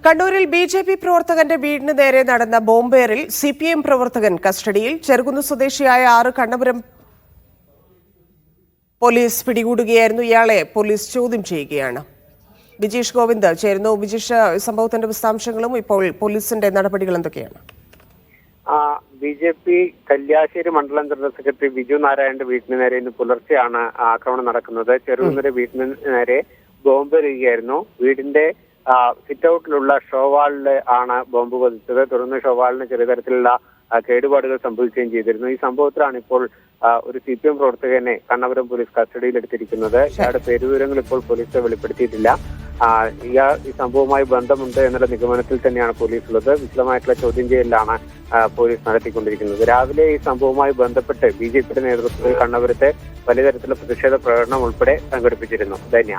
കണ്ണൂരിൽ ബി.ജെ.പി. പ്രവർത്തകന്റെ വീടിന് നേരെ നടന്ന ബോംബേറിൽ CPM പ്രവർത്തകൻ കസ്റ്റഡിയിൽ. ചെറുകുന്ന് സ്വദേശിയായ 6 കണ്ണപുരം പോലീസ് പിടികൂടുകയായിരുന്നു. ഇയാളെ പോലീസ് ചോദ്യം ചെയ്യുകയാണ്. വിജീഷ് ഗോവിന്ദ് ചേരുന്നു. വിജീഷ്, സംഭവത്തിന്റെ വിശദാംശങ്ങളും ഇപ്പോൾ പോലീസിന്റെ നടപടികൾ എന്തൊക്കെയാണ്? ബി.ജെ.പി. കല്യാശ്ശേരി മണ്ഡലം ജനറൽ സെക്രട്ടറി ബിജു നാരായണന്റെ വീട്ടിന് നേരെ ഇന്ന് പുലർച്ചെയാണ് ആക്രമണം നടക്കുന്നത്. ചെറുകുന്നര വീട്ടിന് നേരെ ബോംബെറിയുകയായിരുന്നു. വീടിന്റെ സിറ്റ് ഔട്ടിലുള്ള ഷോവാളില് ആണ് ബോംബ് പതിച്ചത്. തുടർന്ന് ഷോവാളിന് ചെറിയ തരത്തിലുള്ള കേടുപാടുകൾ സംഭവിക്കുകയും ചെയ്തിരുന്നു. ഈ സംഭവത്തിലാണ് ഇപ്പോൾ ഒരു CPM പ്രവർത്തകനെ കണ്ണപുരം പോലീസ് കസ്റ്റഡിയിലെടുത്തിരിക്കുന്നത്. ഇയാളുടെ പേരുവിവരങ്ങൾ ഇപ്പോൾ പോലീസ് വെളിപ്പെടുത്തിയിട്ടില്ല. ഇയാൾ ഈ സംഭവവുമായി ബന്ധമുണ്ട് എന്നുള്ള നിഗമനത്തിൽ തന്നെയാണ് പോലീസ് ഉള്ളത്. വിശദമായിട്ടുള്ള ചോദ്യം ചെയ്യലാണ് പോലീസ് നടത്തിക്കൊണ്ടിരിക്കുന്നത്. രാവിലെ ഈ സംഭവവുമായി ബന്ധപ്പെട്ട് ബി.ജെ.പിയുടെ നേതൃത്വത്തിൽ കണ്ണപുരത്തെ വലിയ തരത്തിലുള്ള പ്രതിഷേധ പ്രകടനം ഉൾപ്പെടെ സംഘടിപ്പിച്ചിരുന്നു. ധന്യ.